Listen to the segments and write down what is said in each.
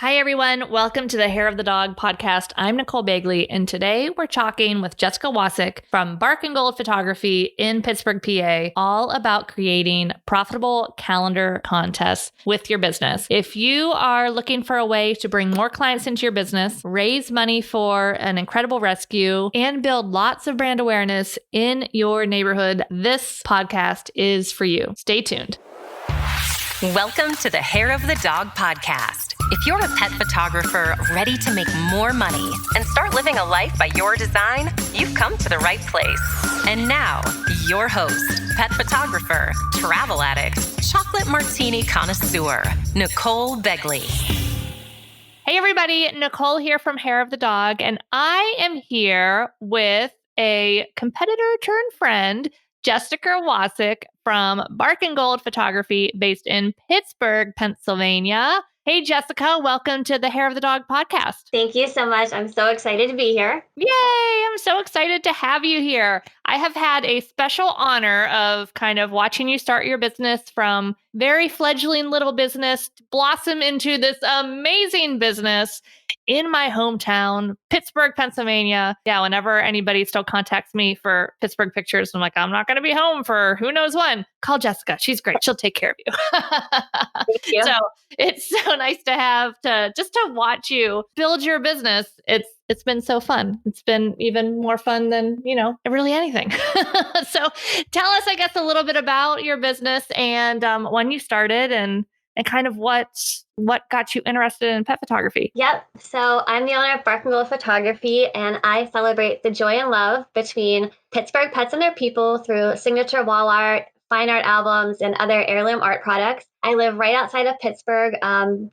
Hi, everyone. Welcome to the Hair of the Dog podcast. I'm Nicole Begley, and today we're talking with Jessica Wasik from Bark and Gold Photography in Pittsburgh, PA, all about creating profitable calendar contests with your business. If you are looking for a way to bring more clients into your business, raise money for an incredible rescue, and build lots of brand awareness in your neighborhood, this podcast is for you. Stay tuned. Welcome to the Hair of the Dog podcast. If you're a pet photographer ready to make more money and start living a life by your design, you've come to the right place. And now, your host, pet photographer, travel addict, chocolate martini connoisseur, Nicole Begley. Hey, everybody. Nicole here from Hair of the Dog, and I am here with a competitor turned friend, Jessica Wasik from Bark and Gold Photography based in Pittsburgh, Pennsylvania. Hey, Jessica, welcome to the Hair of the Dog podcast. Thank you so much. I'm so excited to be here. Yay! I'm so excited to have you here. I have had a special honor of kind of watching you start your business from very fledgling little business to blossom into this amazing business in my hometown, Pittsburgh, Pennsylvania. Yeah, whenever anybody still contacts me for Pittsburgh pictures, I'm like, I'm not going to be home for who knows when. Call Jessica. She's great. She'll take care of you. Thank you. So it's so nice to have to watch you build your business. It's been so fun. It's been even more fun than, really anything. So tell us, I guess, a little bit about your business and when you started and kind of what got you interested in pet photography. Yep. So I'm the owner of Bark and Gold Photography, and I celebrate the joy and love between Pittsburgh pets and their people through signature wall art, fine art albums, and other heirloom art products. I live right outside of Pittsburgh,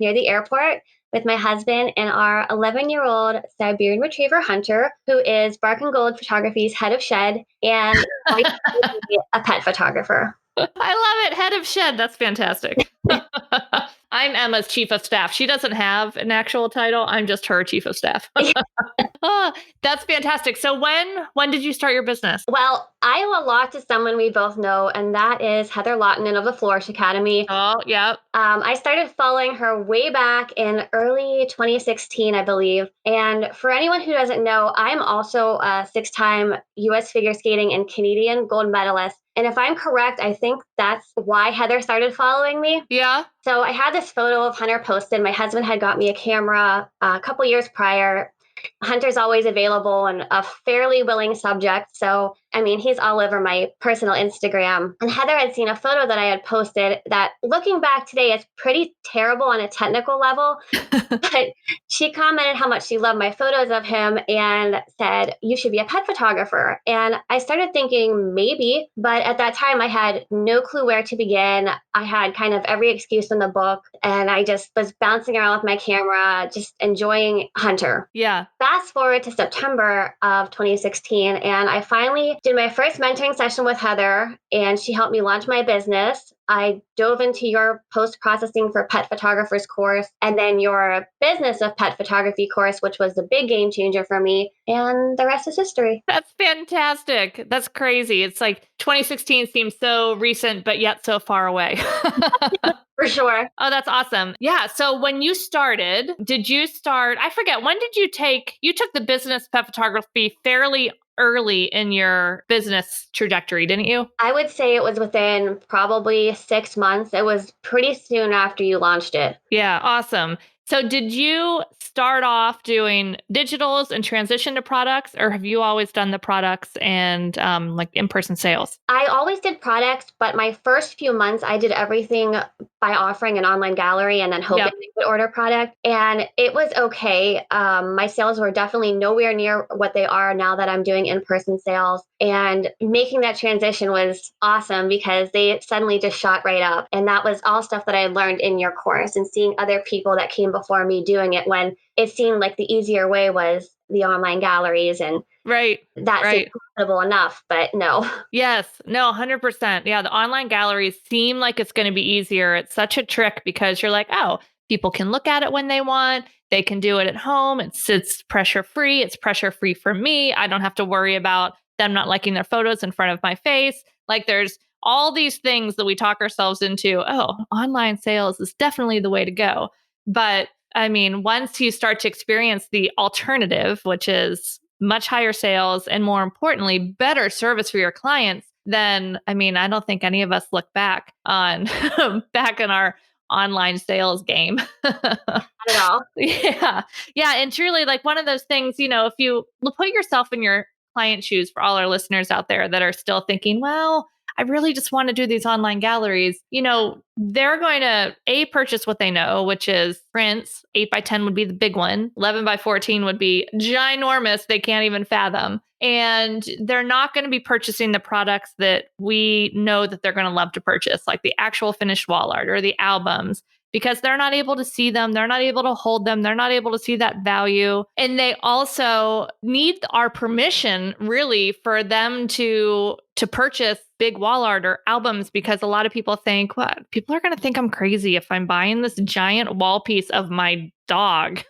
near the airport, with my husband and our 11-year-old Siberian Retriever Hunter, who is Bark and Gold Photography's head of shed and a pet photographer. I love it. Head of shed. That's fantastic. I'm Emma's chief of staff. She doesn't have an actual title. I'm just her chief of staff. Oh, that's fantastic. So when did you start your business? Well, I owe a lot to someone we both know, and that is Heather Lawtonen of the Flourish Academy. Oh, yeah. I started following her way back in early 2016, I believe. And for anyone who doesn't know, I'm also a 6-time U.S. figure skating and Canadian gold medalist. And if I'm correct, I think that's why Heather started following me. Yeah. So I had this photo of Hunter posted. My husband had got me a camera a couple years prior. Hunter's always available and a fairly willing subject. So, he's all over my personal Instagram. And Heather had seen a photo that I had posted that, looking back today, is pretty terrible on a technical level. But she commented how much she loved my photos of him and said, "You should be a pet photographer." And I started thinking maybe, but at that time I had no clue where to begin. I had kind of every excuse in the book, and I just was bouncing around with my camera, just enjoying Hunter. Yeah. Fast forward to September of 2016, and I finally did my first mentoring session with Heather, and she helped me launch my business. I dove into your post-processing for pet photographers course, and then your business of pet photography course, which was the big game changer for me. And the rest is history. That's fantastic. That's crazy. It's like 2016 seems so recent, but yet so far away. For sure. Oh, that's awesome. Yeah. So when you started, I forget, when did you took the business pet photography fairly early in your business trajectory, didn't you? I would say it was within probably 6 months. It was pretty soon after you launched it. Yeah. Awesome. So did you start off doing digitals and transition to products, or have you always done the products and like in-person sales? I always did products, but my first few months, I did everything by offering an online gallery and then hoping they would order product. And it was okay. My sales were definitely nowhere near what they are now that I'm doing in-person sales. And making that transition was awesome because they suddenly just shot right up. And that was all stuff that I learned in your course and seeing other people that came before me doing it, when it seemed like the easier way was the online galleries, and that seemed profitable enough, but no. Yes, no, 100%. Yeah, the online galleries seem like it's going to be easier. It's such a trick because you're like, oh, people can look at it when they want. They can do it at home. It's pressure free. It's pressure free for me. I don't have to worry about them not liking their photos in front of my face. Like, there's all these things that we talk ourselves into. Oh, online sales is definitely the way to go. But I mean, once you start to experience the alternative, which is much higher sales and more importantly, better service for your clients, then, I mean, I don't think any of us look back on back in our online sales game. Not at all. Yeah. Yeah. And truly, like one of those things, if you put yourself in your client shoes for all our listeners out there that are still thinking, well, I really just want to do these online galleries, they're going to purchase what they know, which is prints. 8x10 would be the big one. 11x14 would be ginormous. They can't even fathom. And they're not going to be purchasing the products that we know that they're going to love to purchase, like the actual finished wall art or the albums, because they're not able to see them. They're not able to hold them. They're not able to see that value. And they also need our permission really for them to purchase big wall art or albums, because a lot of people think, what? People are going to think I'm crazy if I'm buying this giant wall piece of my dog.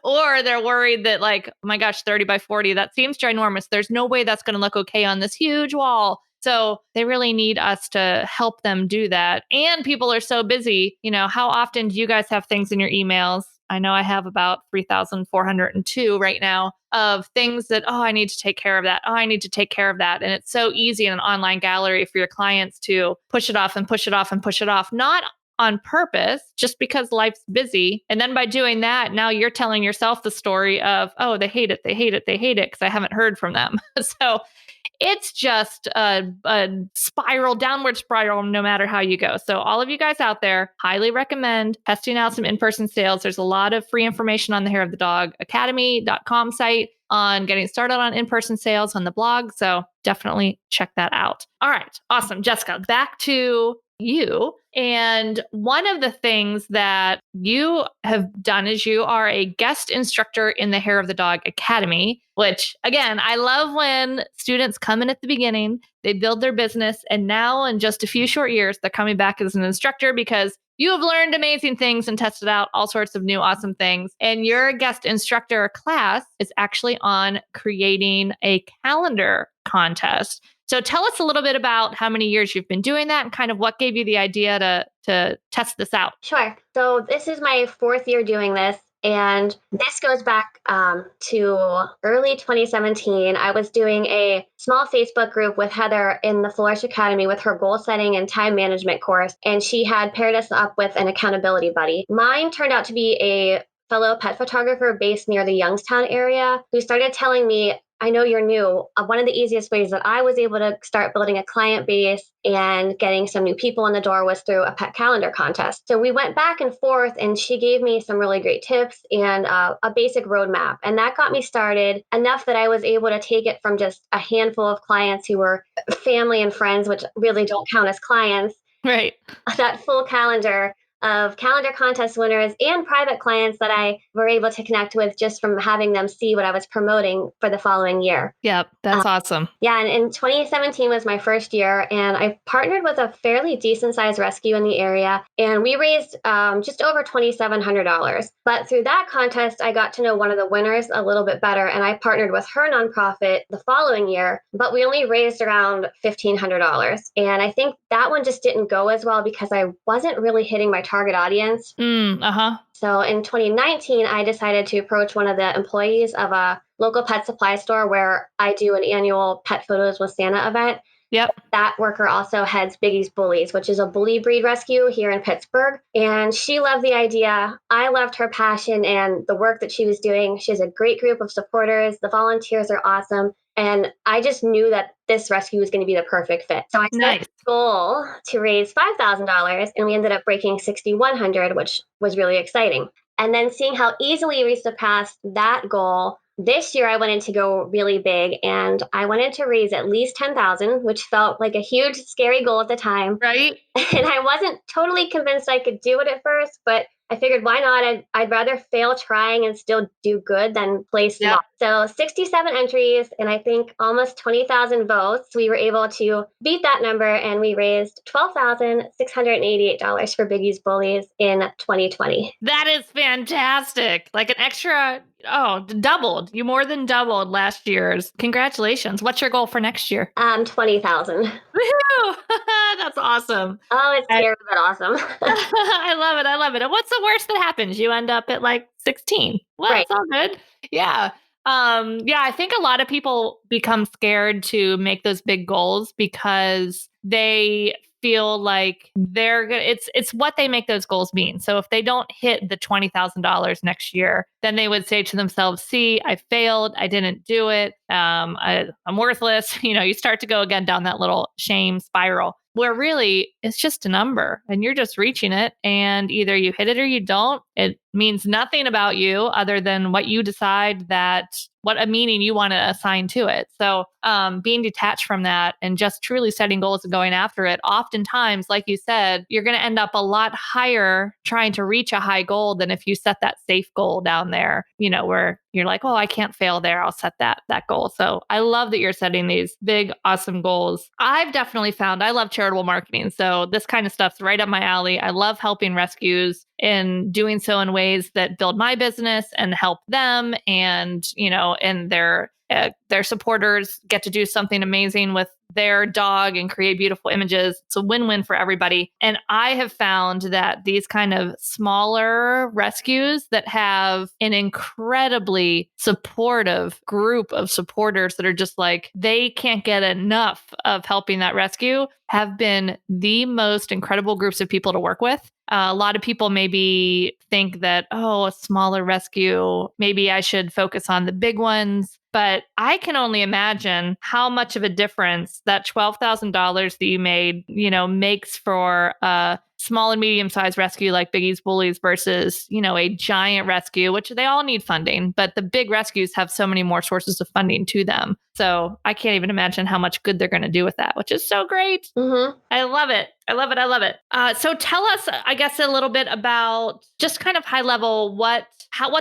Or they're worried that like, oh my gosh, 30x40, that seems ginormous. There's no way that's going to look okay on this huge wall. So they really need us to help them do that. And people are so busy. How often do you guys have things in your emails? I know I have about 3,402 right now of things that, I need to take care of that. I need to take care of that. And it's so easy in an online gallery for your clients to push it off and push it off and push it off, not on purpose, just because life's busy. And then by doing that, now you're telling yourself the story of, they hate it. They hate it. They hate it because I haven't heard from them. So it's just a downward spiral, no matter how you go. So all of you guys out there, highly recommend testing out some in-person sales. There's a lot of free information on the Hair of the Dog Academy.com site on getting started on in-person sales on the blog. So definitely check that out. All right. Awesome. Jessica, back to you. And one of the things that you have done is you are a guest instructor in the Hair of the Dog Academy, which again, I love when students come in at the beginning, they build their business, and now in just a few short years, they're coming back as an instructor because you have learned amazing things and tested out all sorts of new awesome things. And your guest instructor class is actually on creating a calendar contest. So tell us a little bit about how many years you've been doing that and kind of what gave you the idea to test this out. Sure. So this is my 4th year doing this. And this goes back to early 2017. I was doing a small Facebook group with Heather in the Flourish Academy with her goal setting and time management course. And she had paired us up with an accountability buddy. Mine turned out to be a fellow pet photographer based near the Youngstown area who started telling me, I know you're new. One of the easiest ways that I was able to start building a client base and getting some new people in the door was through a pet calendar contest. So we went back and forth, and she gave me some really great tips and a basic roadmap. And that got me started enough that I was able to take it from just a handful of clients who were family and friends, which really don't count as clients. Right. That full calendar of calendar contest winners and private clients that I were able to connect with just from having them see what I was promoting for the following year. Yep, that's awesome. Yeah, and in 2017 was my first year, and I partnered with a fairly decent sized rescue in the area, and we raised just over $2,700. But through that contest, I got to know one of the winners a little bit better, and I partnered with her nonprofit the following year, but we only raised around $1,500. And I think that one just didn't go as well because I wasn't really hitting my target audience. So in 2019, I decided to approach one of the employees of a local pet supply store where I do an annual Pet Photos with Santa event. Yep. That worker also heads Biggie's Bullies, which is a bully breed rescue here in Pittsburgh. And she loved the idea. I loved her passion and the work that she was doing. She has a great group of supporters. The volunteers are awesome. And I just knew that this rescue was going to be the perfect fit. So I set a goal to raise $5,000, and we ended up breaking $6,100, which was really exciting. And then seeing how easily we surpassed that goal, this year I wanted to go really big, and I wanted to raise at least $10,000, which felt like a huge, scary goal at the time. Right. And I wasn't totally convinced I could do it at first, but I figured why not? I'd rather fail trying and still do good than play small. So 67 entries and I think almost 20,000 votes. We were able to beat that number and we raised $12,688 for Biggie's Bullies in 2020. That is fantastic. Like an extra, doubled. You more than doubled last year's. Congratulations. What's your goal for next year? 20,000. Woohoo! That's awesome. Oh, it's scary, but awesome. I love it. I love it. And what's the worst that happens? You end up at like 16. Well, Right. it's all good. Yeah. I think a lot of people become scared to make those big goals because they feel like it's what they make those goals mean. So if they don't hit the $20,000 next year, then they would say to themselves, see, I failed. I didn't do it. I'm worthless. You start to go again down that little shame spiral where really it's just a number and you're just reaching it. And either you hit it or you don't. It means nothing about you other than what you decide what a meaning you want to assign to it. So being detached from that and just truly setting goals and going after it, oftentimes, like you said, you're going to end up a lot higher trying to reach a high goal than if you set that safe goal down there, where you're like, oh, I can't fail there. I'll set that goal. So I love that you're setting these big, awesome goals. I've definitely found I love charitable marketing. So this kind of stuff's right up my alley. I love helping rescues and doing so in ways that build my business and help them and their supporters get to do something amazing with their dog and create beautiful images. It's a win-win for everybody. And I have found that these kind of smaller rescues that have an incredibly supportive group of supporters that are just like, they can't get enough of helping that rescue have been the most incredible groups of people to work with. A lot of people maybe think that, a smaller rescue, maybe I should focus on the big ones. But I can only imagine how much of a difference that $12,000 that you made, makes for a small and medium-sized rescue like Biggie's Bullies versus, a giant rescue, which they all need funding. But the big rescues have so many more sources of funding to them. So I can't even imagine how much good they're going to do with that, which is so great. Mm-hmm. I love it. I love it. I love it. So tell us, I guess, a little bit about just kind of high level what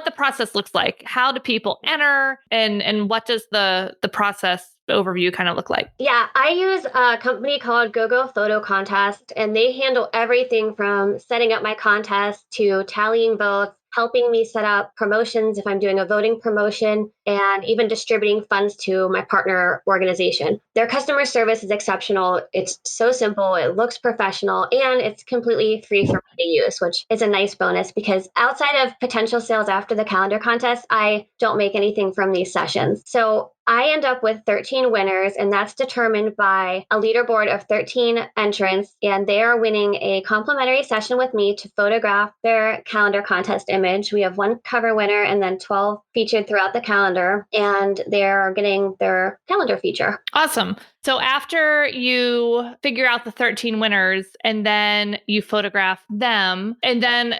the process looks like. How do people enter and what does the process overview kind of look like? Yeah, I use a company called GoGo Photo Contest, and they handle everything from setting up my contest to tallying votes, helping me set up promotions if I'm doing a voting promotion, and even distributing funds to my partner organization. Their customer service is exceptional. It's so simple, it looks professional, and it's completely free for me to use, which is a nice bonus because outside of potential sales after the calendar contest, I don't make anything from these sessions. So I end up with 13 winners, and that's determined by a leaderboard of 13 entrants, and they are winning a complimentary session with me to photograph their calendar contest image. We have one cover winner and then 12 featured throughout the calendar, and they're getting their calendar feature. Awesome. So after you figure out the 13 winners and then you photograph them, and then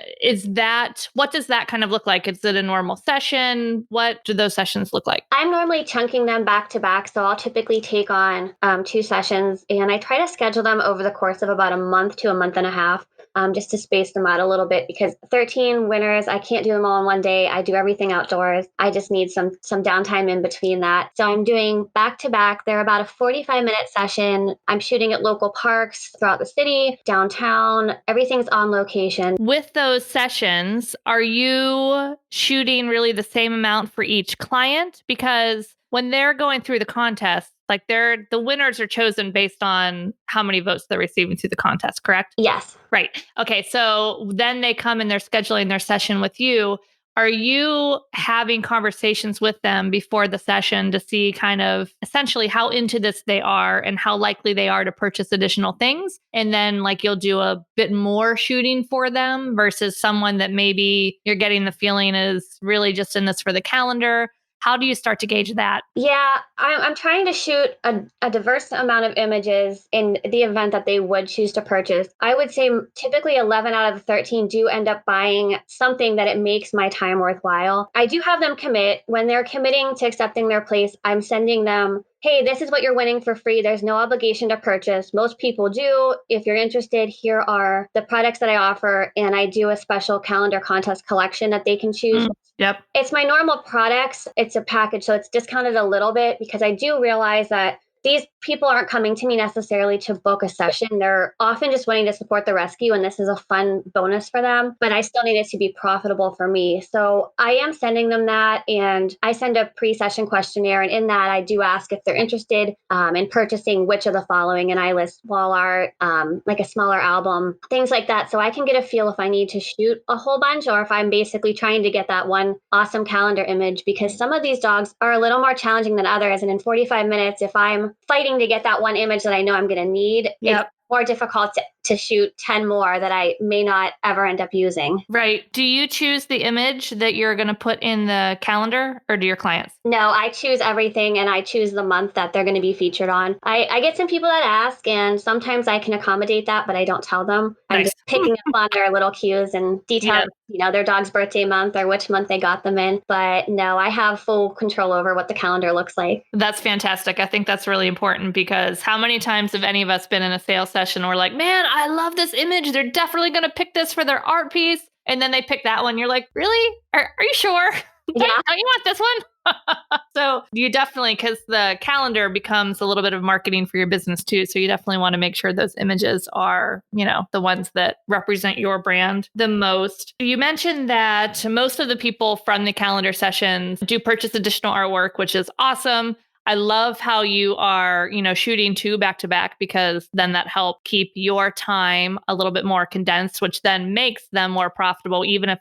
what does that kind of look like? Is it a normal session? What do those sessions look like? I'm normally chunking them back to back. So I'll typically take on 2 sessions, and I try to schedule them over the course of about a month to a month and a half. Just to space them out a little bit because 13 winners, I can't do them all in one day. I do everything outdoors. I just need some downtime in between that. So I'm doing back to back. They're about a 45-minute session. I'm shooting at local parks throughout the city, downtown. Everything's on location. With those sessions, are you shooting really the same amount for each client? Because when they're going through the contest, like the winners are chosen based on how many votes they're receiving through the contest, correct? Yes. Right. Okay. So then they come and they're scheduling their session with you. Are you having conversations with them before the session to see kind of essentially how into this they are and how likely they are to purchase additional things? And then like you'll do a bit more shooting for them versus someone that maybe you're getting the feeling is really just in this for the calendar. How do you start to gauge that? Yeah, I'm trying to shoot a diverse amount of images in the event that they would choose to purchase. I would say typically 11 out of the 13 do end up buying something that it makes my time worthwhile. I do have them commit. When they're committing to accepting their place, I'm sending them hey, this is what you're winning for free. There's no obligation to purchase. Most people do. If you're interested, here are the products that I offer. And I do a special calendar contest collection that they can choose. Yep. It's my normal products. It's a package, so it's discounted a little bit because I do realize that these people aren't coming to me necessarily to book a session. They're often just wanting to support the rescue, and this is a fun bonus for them. But I still need it to be profitable for me. So I am sending them that, and I send a pre-session questionnaire. And in that, I do ask if they're interested in purchasing which of the following. And I list wall art, like a smaller album, things like that. So I can get a feel if I need to shoot a whole bunch or if I'm basically trying to get that one awesome calendar image, because some of these dogs are a little more challenging than others. And in 45 minutes, if I'm fighting to get that one image that I know I'm going to need, it's more difficult to shoot 10 more that I may not ever end up using. Right. Do you choose the image that you're going to put in the calendar, or do your clients? No, I choose everything, and I choose the month that they're going to be featured on. I get some people that ask, and sometimes I can accommodate that, but I don't tell them. I'm just picking up on their little cues and details, their dog's birthday month or which month they got them in. But no, I have full control over what the calendar looks like. That's fantastic. I think that's really important, because how many times have any of us been in a sales session and we're like, man, I love this image. They're definitely going to pick this for their art piece. And then they pick that one. You're like, really? Are you sure? Yeah. Don't you want this one? So you definitely, because the calendar becomes a little bit of marketing for your business too. So you definitely want to make sure those images are, the ones that represent your brand the most. You mentioned that most of the people from the calendar sessions do purchase additional artwork, which is awesome. I love how you are, shooting 2 back to back, because then that helps keep your time a little bit more condensed, which then makes them more profitable, even if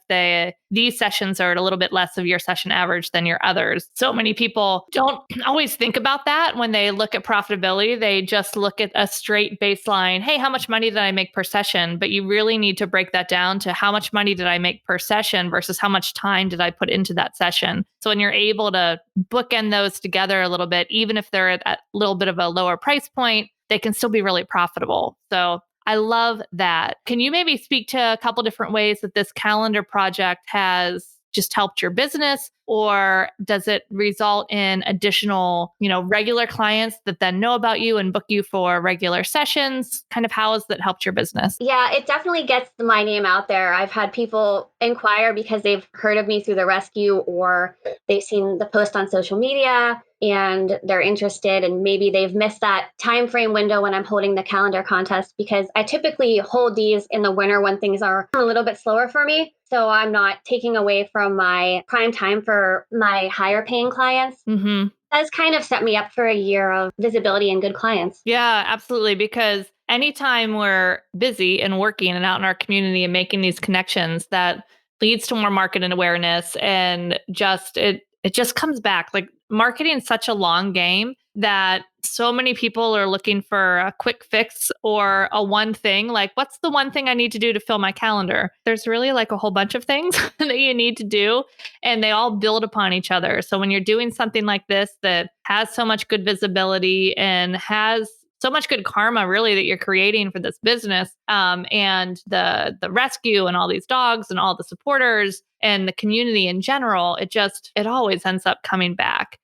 these sessions are at a little bit less of your session average than your others. So many people don't always think about that when they look at profitability. They just look at a straight baseline. Hey, how much money did I make per session? But you really need to break that down to how much money did I make per session versus how much time did I put into that session. So when you're able to bookend those together a little bit, even if they're at a little bit of a lower price point, they can still be really profitable. So I love that. Can you maybe speak to a couple different ways that this calendar project has just helped your business, or does it result in additional, regular clients that then know about you and book you for regular sessions? Kind of how has that helped your business? Yeah, it definitely gets my name out there. I've had people inquire because they've heard of me through the rescue, or they've seen the post on social media and they're interested, and maybe they've missed that time frame window when I'm holding the calendar contest, because I typically hold these in the winter when things are a little bit slower for me. So I'm not taking away from my prime time for my higher paying clients. Mm-hmm. That's kind of set me up for a year of visibility and good clients. Yeah, absolutely. Because anytime we're busy and working and out in our community and making these connections, that leads to more market and awareness, and it just comes back. Like, marketing is such a long game that so many people are looking for a quick fix or a one thing. Like, what's the one thing I need to do to fill my calendar? There's really like a whole bunch of things that you need to do, and they all build upon each other. So when you're doing something like this that has so much good visibility and has so much good karma, really, that you're creating for this business, and the rescue and all these dogs and all the supporters and the community in general, it always ends up coming back,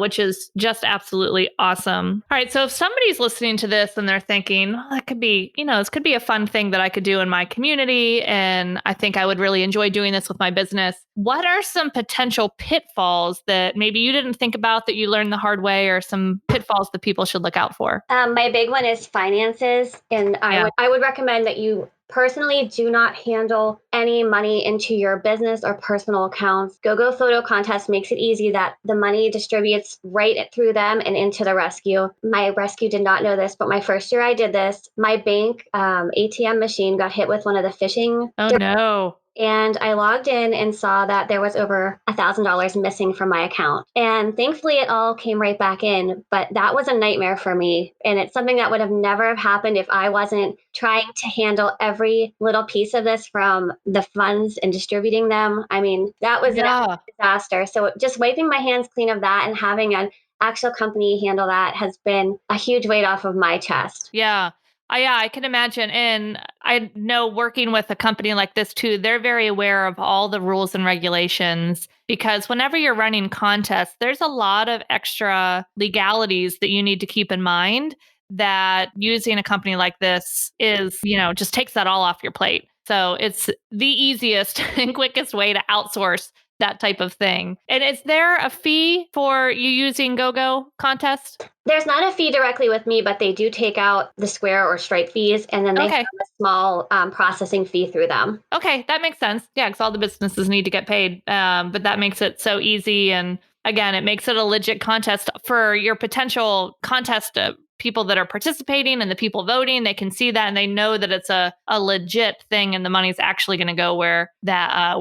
which is just absolutely awesome. All right. So if somebody's listening to this and they're thinking, oh, that could be, this could be a fun thing that I could do in my community, and I think I would really enjoy doing this with my business, what are some potential pitfalls that maybe you didn't think about that you learned the hard way, or some pitfalls that people should look out for? My big one is finances. And I would recommend that you personally do not handle any money into your business or personal accounts. Go Photo Contest makes it easy that the money distributes right through them and into the rescue. My rescue did not know this, but my first year I did this, my bank ATM machine got hit with one of the phishing. Oh, no. And I logged in and saw that there was over $1,000 missing from my account. And thankfully, it all came right back in. But that was a nightmare for me. And it's something that would have never have happened if I wasn't trying to handle every little piece of this, from the funds and distributing them. I mean, that was a disaster. So just wiping my hands clean of that and having an actual company handle that has been a huge weight off of my chest. Yeah. Yeah, I can imagine. And I know working with a company like this too, they're very aware of all the rules and regulations because whenever you're running contests, there's a lot of extra legalities that you need to keep in mind that using a company like this is, just takes that all off your plate. So it's the easiest and quickest way to outsource that type of thing. And is there a fee for you using GoGo contest? There's not a fee directly with me, but they do take out the Square or Stripe fees, and then they have a small processing fee through them. Okay, that makes sense. Yeah, because all the businesses need to get paid. But that makes it so easy. And again, it makes it a legit contest for your potential contest people that are participating and the people voting. They can see that and they know that it's a legit thing and the money's actually going to go where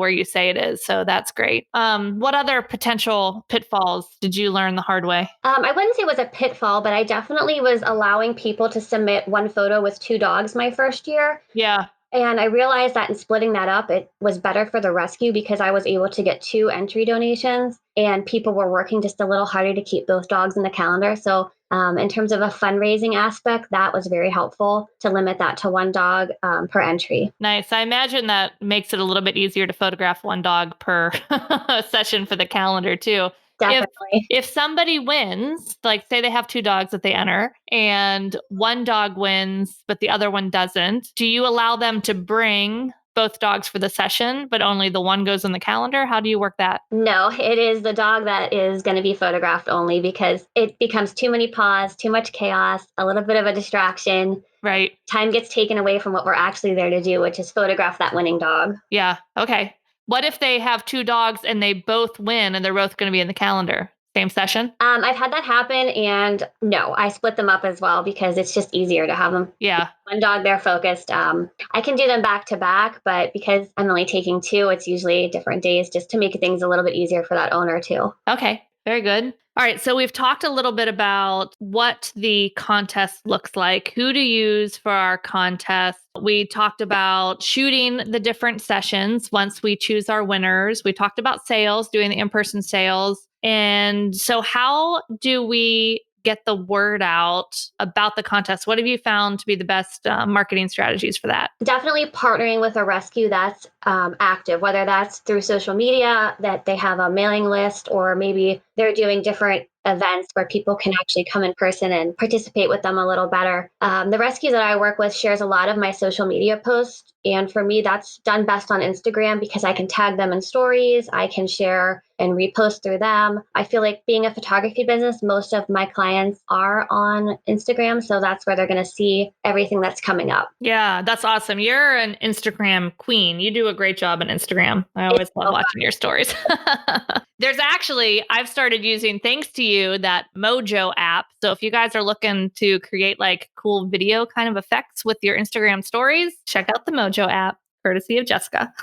you say it is. So that's great. What other potential pitfalls did you learn the hard way? I wouldn't say it was a pitfall, but I definitely was allowing people to submit one photo with 2 dogs my first year. Yeah. And I realized that in splitting that up, it was better for the rescue because I was able to get 2 entry donations and people were working just a little harder to keep both dogs in the calendar. So in terms of a fundraising aspect, that was very helpful to limit that to 1 dog per entry. Nice. I imagine that makes it a little bit easier to photograph 1 dog per session for the calendar too. Definitely. If somebody wins, like say they have 2 dogs that they enter and 1 dog wins, but the other one doesn't, do you allow them to bring both dogs for the session, but only the one goes in the calendar? How do you work that? No, it is the dog that is going to be photographed only because it becomes too many paws, too much chaos, a little bit of a distraction. Right. Time gets taken away from what we're actually there to do, which is photograph that winning dog. Yeah. Okay. What if they have 2 dogs and they both win and they're both going to be in the calendar? Same session? I've had that happen, and no, I split them up as well because it's just easier to have them. Yeah. 1 dog there focused. I can do them back to back, but because I'm only taking 2, it's usually different days just to make things a little bit easier for that owner too. Okay. Very good. All right. So we've talked a little bit about what the contest looks like, who to use for our contest. We talked about shooting the different sessions once we choose our winners. We talked about sales, doing the in-person sales. And so how do we get the word out about the contest? What have you found to be the best marketing strategies for that? Definitely partnering with a rescue that's active, whether that's through social media, that they have a mailing list, or maybe they're doing different events where people can actually come in person and participate with them a little better. The rescue that I work with shares a lot of my social media posts. And for me, that's done best on Instagram because I can tag them in stories. I can share and repost through them. I feel like being a photography business, most of my clients are on Instagram. So that's where they're going to see everything that's coming up. Yeah, that's awesome. You're an Instagram queen. You do a great job on Instagram. I always love watching your stories. There's actually, I've started using, thanks to you, that Mojo app. So if you guys are looking to create like cool video kind of effects with your Instagram stories, check out the Mojo app, courtesy of Jessica.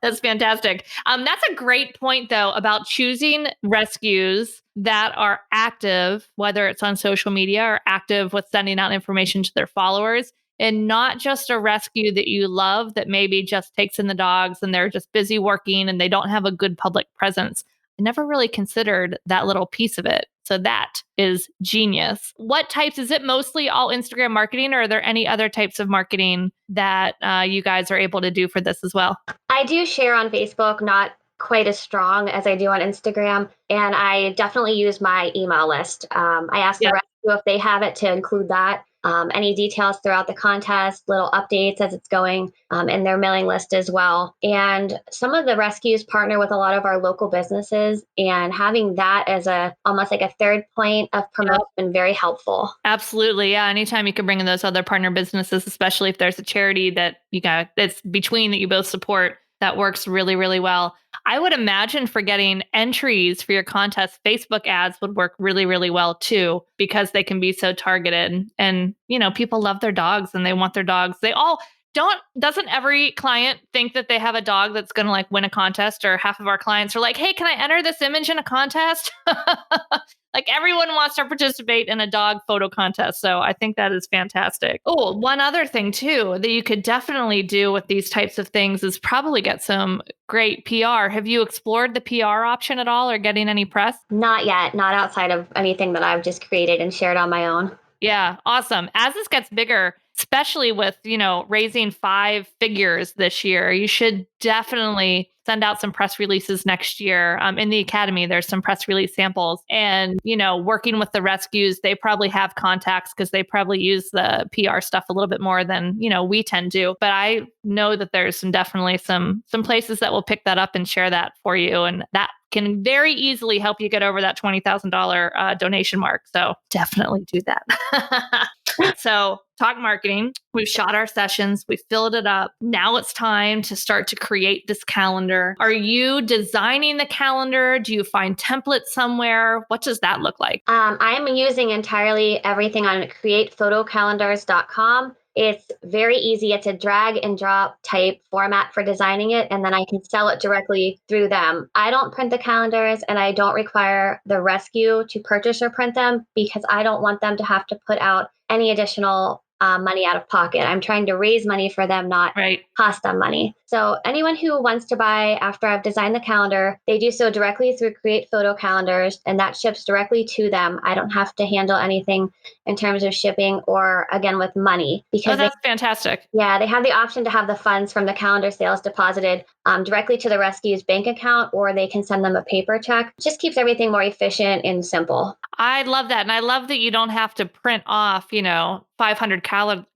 That's fantastic. That's a great point, though, about choosing rescues that are active, whether it's on social media or active with sending out information to their followers, and not just a rescue that you love that maybe just takes in the dogs and they're just busy working and they don't have a good public presence. I never really considered that little piece of it. So that is genius. What types? Is it mostly all Instagram marketing, or are there any other types of marketing that you guys are able to do for this as well? I do share on Facebook, not quite as strong as I do on Instagram. And I definitely use my email list. I ask the rescue if they have it to include that. Any details throughout the contest, little updates as it's going, in their mailing list as well. And some of the rescues partner with a lot of our local businesses, and having that as almost like a third point of promotion has been very helpful. Absolutely. Yeah. Anytime you can bring in those other partner businesses, especially if there's a charity that that's between that you both support, that works really, really well. I would imagine for getting entries for your contest, Facebook ads would work really, really well too, because they can be so targeted. And, people love their dogs and they want their dogs. Doesn't every client think that they have a dog that's going to like win a contest? Or half of our clients are like, hey, can I enter this image in a contest? Like everyone wants to participate in a dog photo contest. So I think that is fantastic. Oh, one other thing too, that you could definitely do with these types of things is probably get some great PR. Have you explored the PR option at all, or getting any press? Not yet, not outside of anything that I've just created and shared on my own. Yeah. Awesome. As this gets bigger, especially with, raising 5 figures this year, you should definitely send out some press releases next year. In the academy, there's some press release samples and, working with the rescues, they probably have contacts because they probably use the PR stuff a little bit more than, we tend to. But I know that there's definitely some places that will pick that up and share that for you. And that can very easily help you get over that $20,000 donation mark. So definitely do that. So talk marketing, we've shot our sessions, we filled it up. Now it's time to start to create this calendar. Are you designing the calendar? Do you find templates somewhere? What does that look like? I'm using entirely everything on createphotocalendars.com. It's very easy. It's a drag and drop type format for designing it, and then I can sell it directly through them. I don't print the calendars, and I don't require the rescue to purchase or print them because I don't want them to have to put out any additional money out of pocket. I'm trying to raise money for them, not cost them money. So anyone who wants to buy after I've designed the calendar, they do so directly through Create Photo Calendars, and that ships directly to them. I don't have to handle anything in terms of shipping or, again, with money. Because that's fantastic. Yeah, they have the option to have the funds from the calendar sales deposited directly to the rescue's bank account, or they can send them a paper check. It just keeps everything more efficient and simple. I love that. And I love that you don't have to print off, 500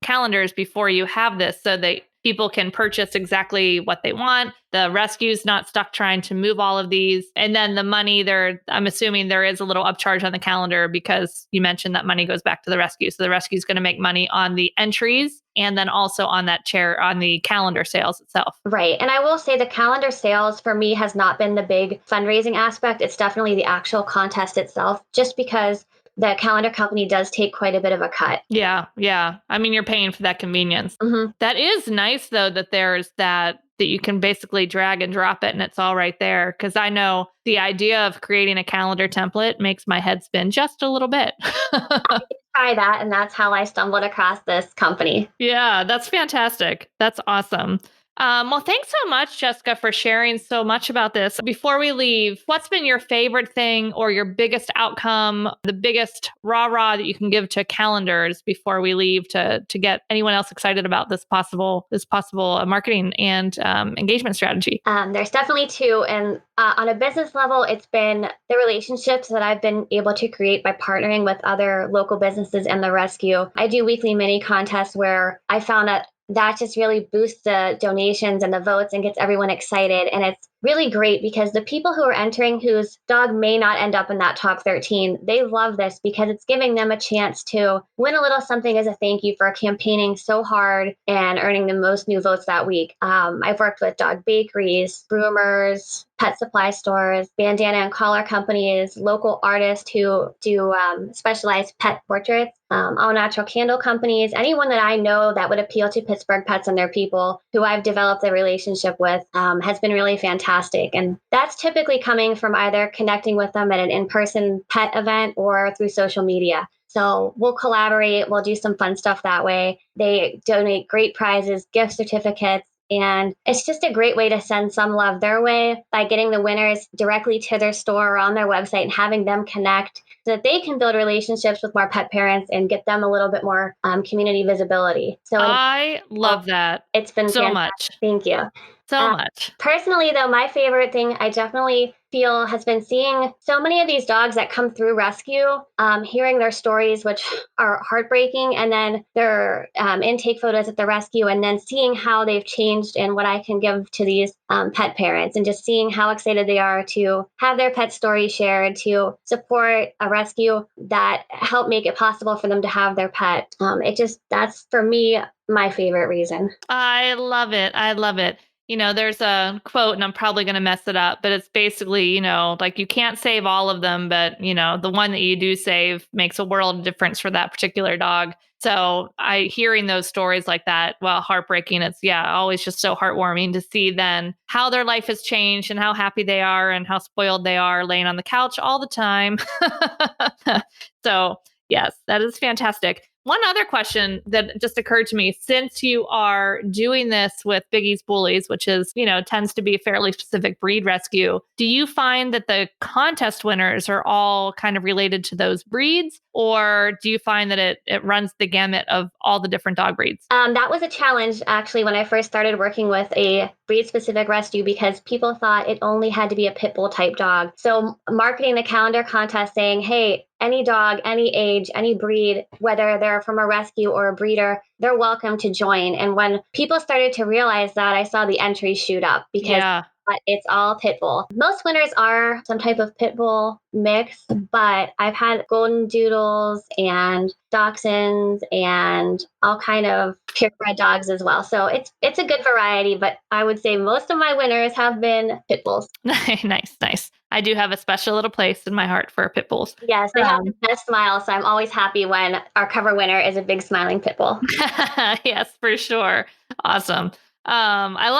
calendars before you have this so that people can purchase exactly what they want. The rescue's not stuck trying to move all of these. And then the money there, I'm assuming there is a little upcharge on the calendar because you mentioned that money goes back to the rescue. So the rescue is going to make money on the entries and then also on on the calendar sales itself. Right. And I will say the calendar sales for me has not been the big fundraising aspect. It's definitely the actual contest itself, just because the calendar company does take quite a bit of a cut. Yeah. Yeah. I mean, you're paying for that convenience. Mm-hmm. That is nice, though, that there's that you can basically drag and drop it and it's all right there. Because I know the idea of creating a calendar template makes my head spin just a little bit. I did try that, and that's how I stumbled across this company. Yeah, that's fantastic. That's awesome. Well, thanks so much, Jessica, for sharing so much about this. Before we leave, what's been your favorite thing or your biggest outcome, the biggest rah-rah that you can give to calendars before we leave to get anyone else excited about this possible marketing and engagement strategy? There's definitely two. And on a business level, it's been the relationships that I've been able to create by partnering with other local businesses and the rescue. I do weekly mini contests where I found that just really boosts the donations and the votes and gets everyone excited. And it's really great because the people who are entering whose dog may not end up in that top 13, they love this because it's giving them a chance to win a little something as a thank you for campaigning so hard and earning the most new votes that week. I've worked with dog bakeries, groomers, pet supply stores, bandana and collar companies, local artists who do specialized pet portraits, all natural candle companies, anyone that I know that would appeal to Pittsburgh pets and their people who I've developed a relationship with has been really fantastic. And that's typically coming from either connecting with them at an in-person pet event or through social media. So we'll collaborate, we'll do some fun stuff that way. They donate great prizes, gift certificates, and it's just a great way to send some love their way by getting the winners directly to their store or on their website and having them connect so that they can build relationships with more pet parents and get them a little bit more community visibility. So I love that. It's been so fantastic. much. Thank you. So much. Personally, though, my favorite thing I definitely feel has been seeing so many of these dogs that come through rescue, hearing their stories, which are heartbreaking, and then their intake photos at the rescue, and then seeing how they've changed and what I can give to these pet parents, and just seeing how excited they are to have their pet story shared, to support a rescue that helped make it possible for them to have their pet. That's for me, my favorite reason. I love it. I love it. There's a quote, and I'm probably going to mess it up, but it's basically, like you can't save all of them, but, the one that you do save makes a world of difference for that particular dog. So hearing those stories like that, well, heartbreaking. It's always just so heartwarming to see then how their life has changed and how happy they are and how spoiled they are laying on the couch all the time. So Yes, that is fantastic. One other question that just occurred to me, since you are doing this with Biggie's Bullies, which is, tends to be a fairly specific breed rescue, do you find that the contest winners are all kind of related to those breeds? Or do you find that it runs the gamut of all the different dog breeds? That was a challenge, actually, when I first started working with a breed-specific rescue, because people thought it only had to be a pit bull type dog. So marketing the calendar contest saying, hey, any dog, any age, any breed, whether they're from a rescue or a breeder, they're welcome to join. And when people started to realize that, I saw the entries shoot up because but it's all pit bull. Most winners are some type of pit bull mix, but I've had golden doodles and dachshunds and all kind of purebred dogs as well. So it's a good variety, but I would say most of my winners have been pit bulls. Nice. I do have a special little place in my heart for pit bulls. Yes, they have the best smile, so I'm always happy when our cover winner is a big smiling pit bull. Yes, for sure. Awesome. I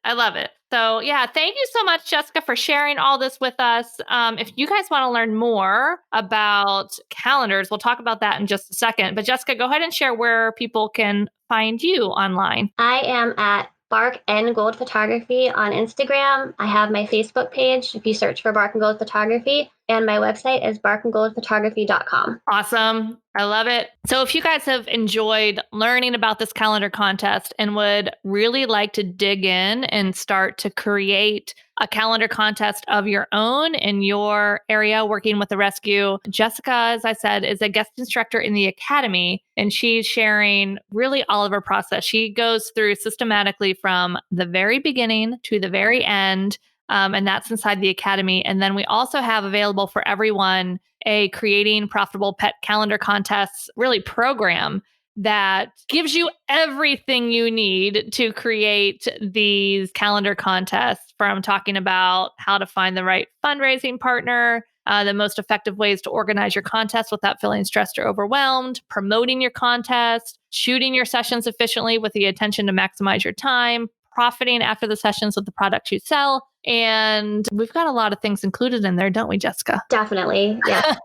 love it. So yeah, thank you so much, Jessica, for sharing all this with us. If you guys want to learn more about calendars, we'll talk about that in just a second. But Jessica, go ahead and share where people can find you online. I am at Bark and Gold Photography on Instagram. I have my Facebook page if you search for Bark and Gold Photography, and my website is barkandgoldphotography.com. Awesome. I love it. So if you guys have enjoyed learning about this calendar contest and would really like to dig in and start to create a calendar contest of your own in your area working with the rescue, Jessica, as I said, is a guest instructor in the academy, and she's sharing really all of her process. She goes through systematically from the very beginning to the very end. And that's inside the academy. And then we also have available for everyone a Creating Profitable Pet Calendar Contests really program that gives you everything you need to create these calendar contests, from talking about how to find the right fundraising partner, the most effective ways to organize your contest without feeling stressed or overwhelmed, promoting your contest, shooting your sessions efficiently with the intention to maximize your time, profiting after the sessions with the products you sell. And we've got a lot of things included in there, don't we, Jessica? Definitely. Yeah.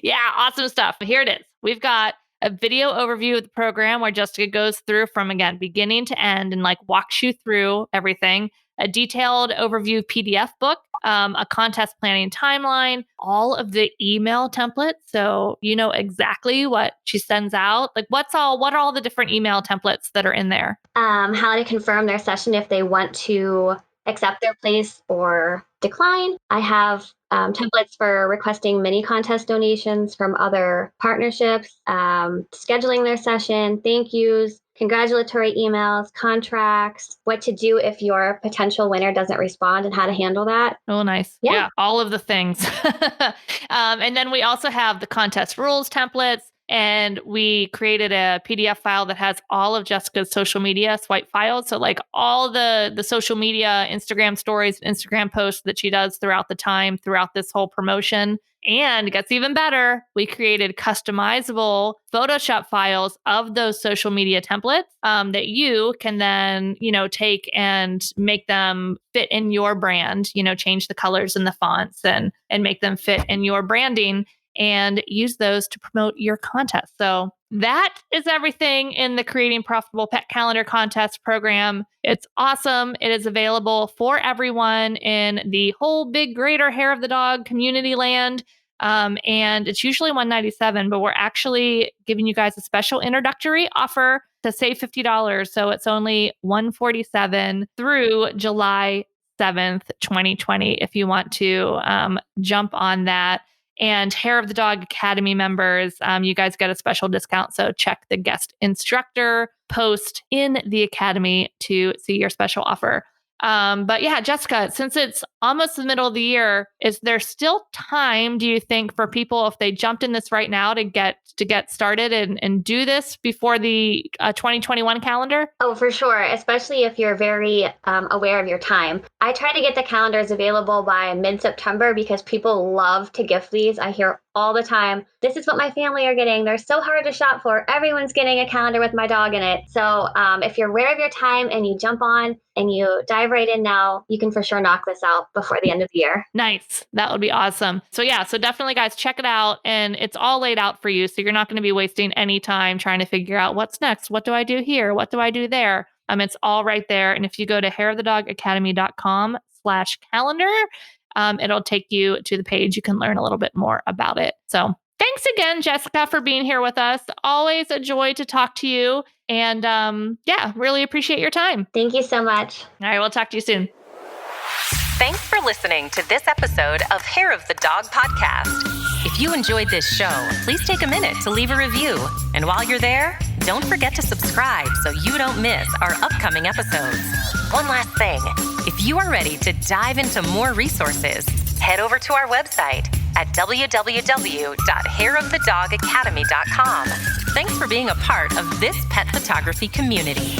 Yeah, awesome stuff. Here it is. We've got a video overview of the program where Jessica goes through from, again, beginning to end and walks you through everything. A detailed overview PDF book, a contest planning timeline, all of the email templates. So you know exactly what she sends out. What are all the different email templates that are in there? How to confirm their session if they want to accept their place or decline. I have templates for requesting mini contest donations from other partnerships, scheduling their session, thank yous, congratulatory emails, contracts, what to do if your potential winner doesn't respond and how to handle that. Oh, nice. Yeah, all of the things. And then we also have the contest rules templates. And we created a PDF file that has all of Jessica's social media swipe files. So all the social media, Instagram stories, Instagram posts that she does throughout this whole promotion. And it gets even better. We created customizable Photoshop files of those social media templates that you can then, take and make them fit in your brand, change the colors and the fonts and make them fit in your branding, and use those to promote your contest. So that is everything in the Creating Profitable Pet Calendar Contest program. It's awesome. It is available for everyone in the whole big greater Hair of the Dog community land. And it's usually $197, but we're actually giving you guys a special introductory offer to save $50. So it's only $147 through July 7th, 2020, if you want to jump on that. And Hair of the Dog Academy members, you guys get a special discount. So check the guest instructor post in the Academy to see your special offer. But yeah, Jessica, since it's almost the middle of the year, is there still time, do you think, for people, if they jumped in this right now, to get started and do this before the 2021 calendar? Oh, for sure. Especially if you're very aware of your time. I try to get the calendars available by mid-September because people love to gift these. I hear all the time, this is what my family are getting. They're so hard to shop for. Everyone's getting a calendar with my dog in it. So if you're aware of your time and you jump on and you dive right in now, you can for sure knock this out before the end of the year. Nice. That would be awesome. So definitely guys, check it out. And it's all laid out for you. So you're not going to be wasting any time trying to figure out what's next. What do I do here? What do I do there? It's all right there. And if you go to hairofthedogacademy.com/calendar, it'll take you to the page. You can learn a little bit more about it. So thanks again, Jessica, for being here with us. Always a joy to talk to you. And really appreciate your time. Thank you so much. All right, we'll talk to you soon. Thanks for listening to this episode of Hair of the Dog podcast. If you enjoyed this show, please take a minute to leave a review. And while you're there, don't forget to subscribe so you don't miss our upcoming episodes. One last thing, if you are ready to dive into more resources, head over to our website at www.hairofthedogacademy.com. Thanks for being a part of this pet photography community.